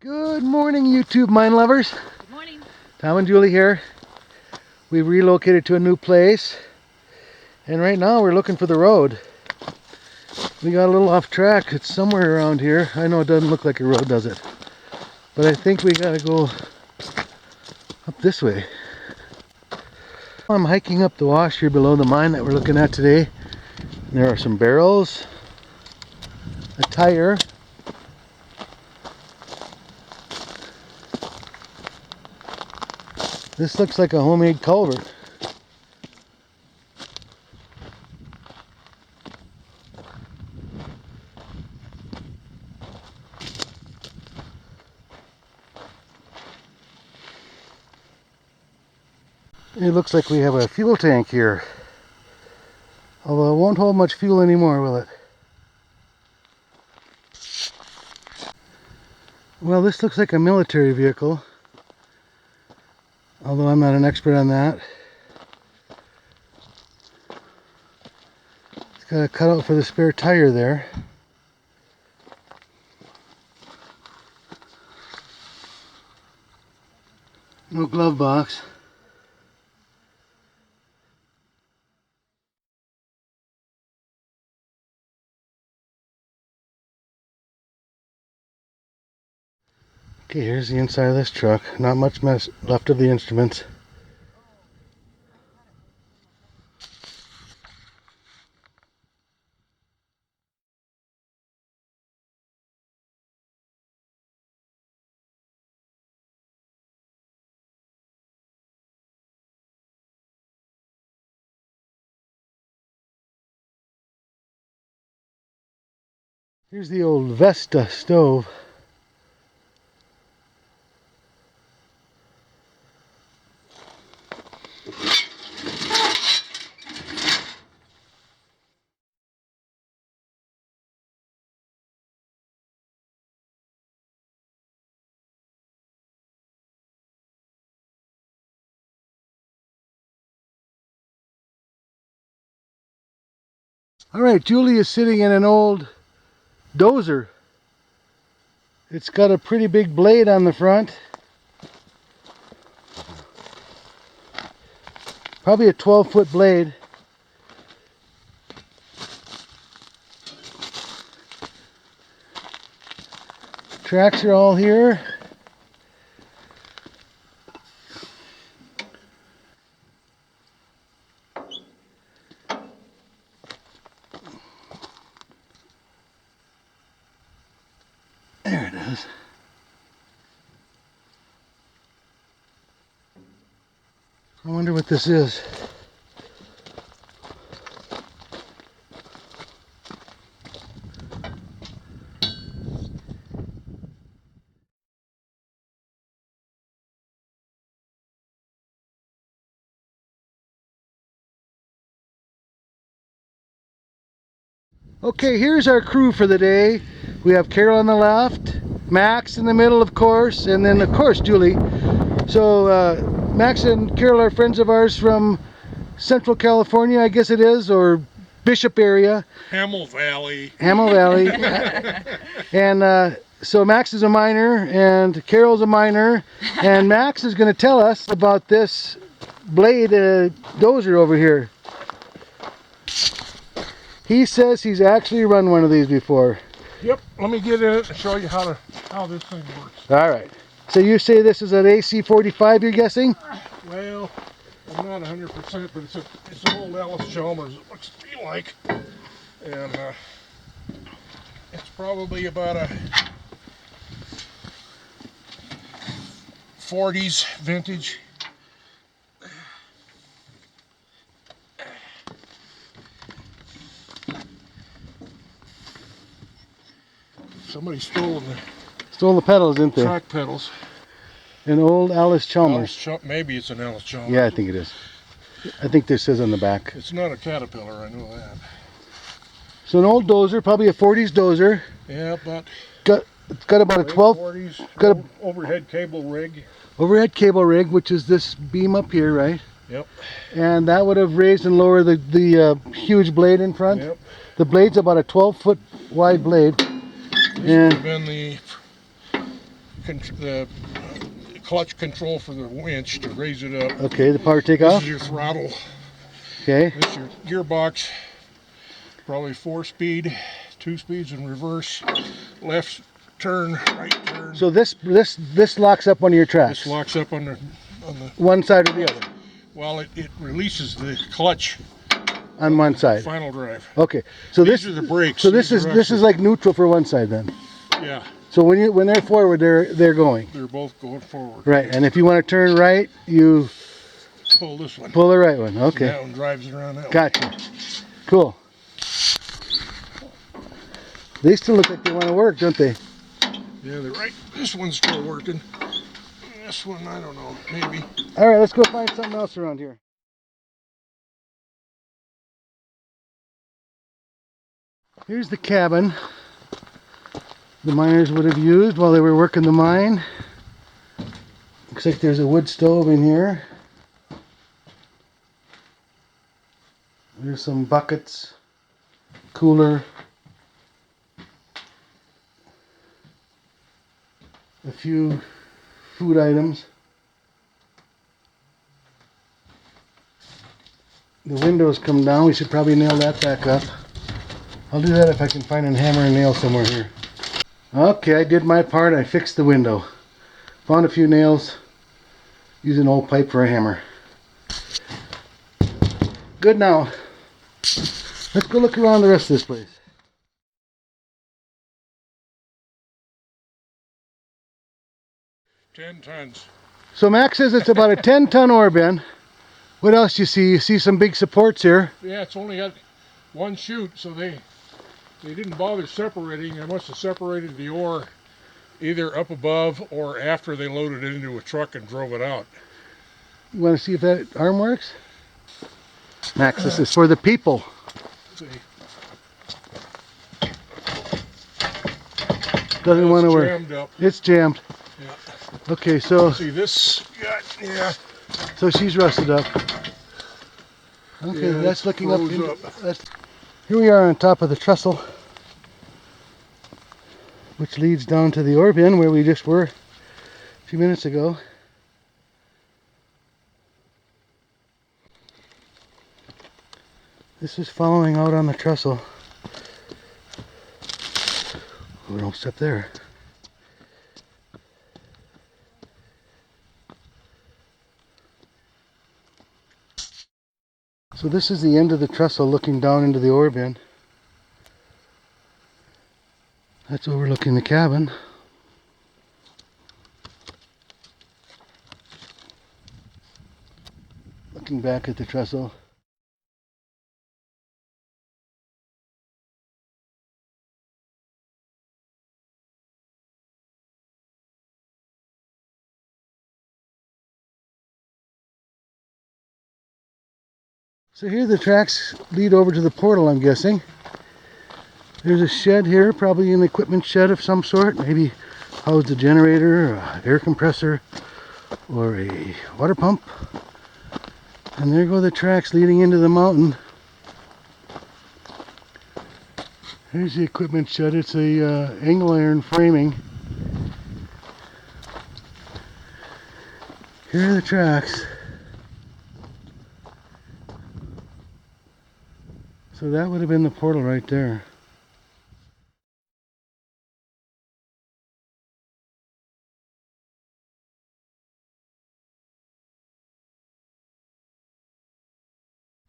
Good morning, YouTube mine lovers. Good morning. Tom and Julie here. We've relocated to a new place, and right now we're looking for the road. We got a little off track. It's somewhere around here. I know it doesn't look like a road, does it? But I think we gotta go up this way. I'm hiking up the wash here below the mine that we're looking at today. There are some barrels, a tire, this looks like a homemade culvert. It looks like we have a fuel tank here. Although it won't hold much fuel anymore, will it? Well, this looks like a military vehicle. Although I'm not an expert on that. It's got a cutout for the spare tire there. No glove box. Okay, here's the inside of this truck. Not much mess left of the instruments. Here's the old Vesta stove. Alright, Julie is sitting in an old Dozer. It's got a pretty big blade on the front. Probably a 12-foot blade. Tracks are all here. There it is. I wonder what this is. Okay, here's our crew for the day. We have Carol on the left, Max in the middle, of course, and then of course Julie. So Max and Carol are friends of ours from Central California, I guess it is, or Bishop area. Hamel Valley. Hamel Valley. And so Max is a miner and Carol's a miner, and Max is going to tell us about this blade dozer over here. He says he's actually run one of these before. Yep, let me get in it and show you how this thing works. Alright. So you say this is an AC-45, you're guessing? Well, I'm not 100%, but it's an old Allis-Chalmers, it looks to be like. And it's probably about a 40s vintage. Somebody stole the pedals, didn't they? track pedals. An old Allis-Chalmers. Maybe it's an Allis-Chalmers. Yeah, I think it is. I think this says on the back. It's not a Caterpillar, I know that. So an old dozer, probably a 40s dozer. Yeah, but It's got about a 12 40s, got a overhead cable rig. overhead cable rig, which is this beam up here, right? Yep. And that would have raised and lowered the huge blade in front. Yep. The blade's about a 12-foot wide blade. This would have been the the clutch control for the winch to raise it up. Okay, the power This takeoff. is your throttle. Okay. This is your gearbox. Probably 4-speed, 2 speeds in reverse, left turn, right turn. So this locks up one of your tracks. This locks up on the one side or the other. Well, it releases the clutch on one side. Final drive. Okay. So these are the brakes. So this is like neutral for one side then. Yeah. So when they're forward, they're going. They're both going forward. Right. And if you want to turn right, you pull this one. Pull the right one. Okay. And that one drives around that Gotcha. way. Cool. They still look like they want to work, don't they? Yeah, they're right. This one's still working. This one, I don't know, maybe. All right, let's go find something else around here. Here's the cabin the miners would have used while they were working the mine. Looks like there's a wood stove in here. There's some buckets, cooler, a few food items. The windows come down. We should probably nail that back up. I'll do that if I can find a hammer and nail somewhere here. Okay, I did my part. I fixed the window. Found a few nails. Use an old pipe for a hammer. Good now. Let's go look around the rest of this place. $10 tons. So Max says it's about a 10-ton ore bin. What else do you see? You see some big supports here. Yeah, it's only got one chute, so they didn't bother separating. They must have separated the ore either up above or after they loaded it into a truck and drove it out. You want to see if that arm works? Max, this is for the people. See. Doesn't want to work. Jammed up. It's jammed. Yeah. Okay, so See this? Yeah. so she's rusted up. Okay, Yeah, that's looking up. up. Here we are on top of the trestle, which leads down to the ore bin where we just were a few minutes ago. This is following out on the trestle. Oh, don't step there. So this is the end of the trestle looking down into the ore bin. That's overlooking the cabin. Looking back at the trestle. So here the tracks lead over to the portal, I'm guessing. There's a shed here, probably an equipment shed of some sort. Maybe housed a generator, or an air compressor, or a water pump. And there go the tracks leading into the mountain. Here's the equipment shed. It's a angle iron framing. Here are the tracks. So that would have been the portal right there.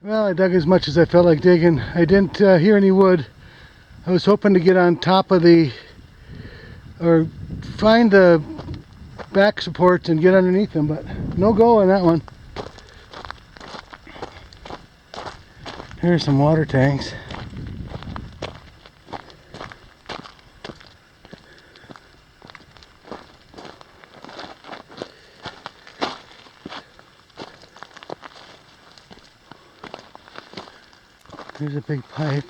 Well, I dug as much as I felt like digging. I didn't hear any wood. I was hoping to get on top of or find the back supports and get underneath them, but no go on that one. Here's some water tanks. Here's a big pipe.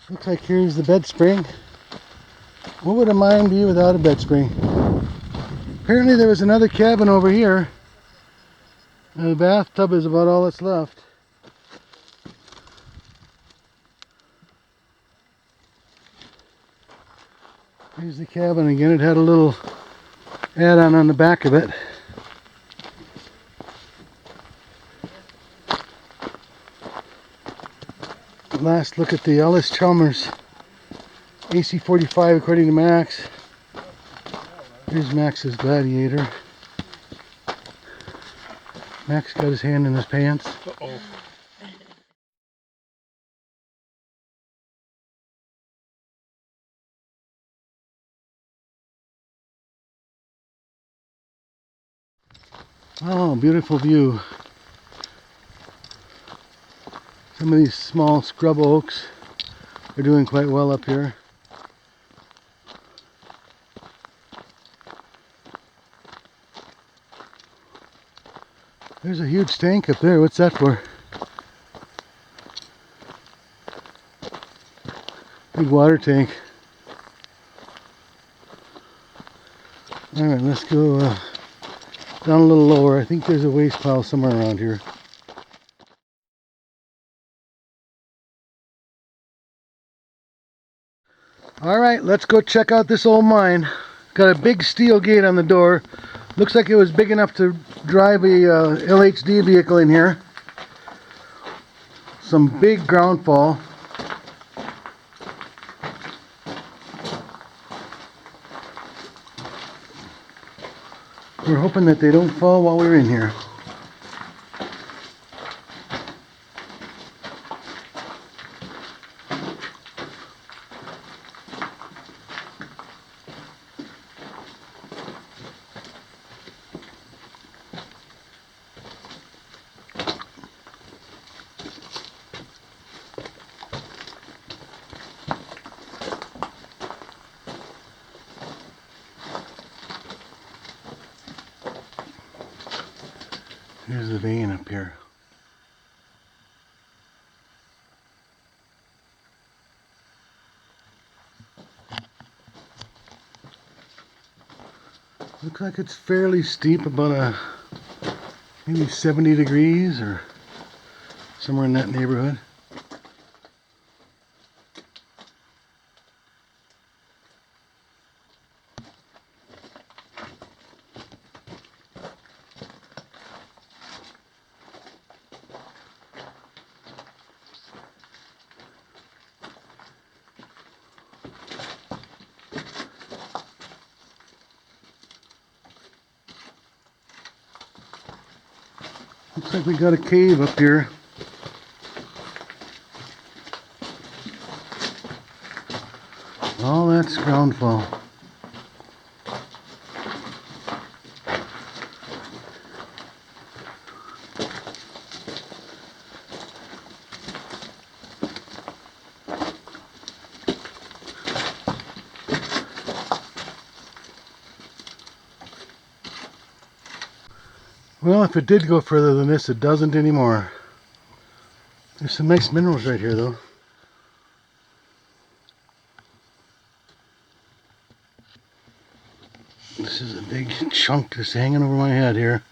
Looks like here's the bed spring. What would a mine be without a bed spring? apparently there was another cabin over here. And the bathtub is about all that's left. Here's the cabin again. It had a little add-on on the back of it. Last look at the Allis-Chalmers AC-45 according to Max. Here's Max's Gladiator. Max got his hand in his pants. Uh-oh. Oh, beautiful view. Some of these small scrub oaks are doing quite well up here. There's a huge tank up there. What's that for? Big water tank. Alright, let's go down a little lower. I think there's a waste pile somewhere around here. Alright, let's go check out this old mine. Got a big steel gate on the door. Looks like it was big enough to drive a LHD vehicle in here. Some big ground fall. We're hoping that they don't fall while we're in here. Here's the vein up here. Looks like it's fairly steep, about maybe 70 degrees or somewhere in that neighborhood. Looks like we got a cave up here. All that's groundfall. Well, if it did go further than this, it doesn't anymore. There's some nice minerals right here, though. This is a big chunk that's hanging over my head here.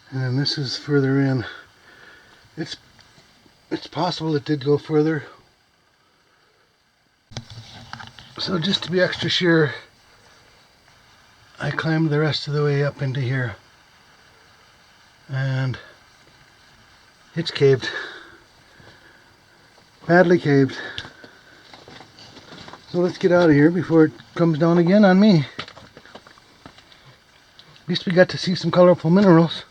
And then this is further in. It's possible it did go further. So just to be extra sure, I climbed the rest of the way up into here. And it's caved. Badly caved. So let's get out of here before it comes down again on me. At least we got to see some colorful minerals.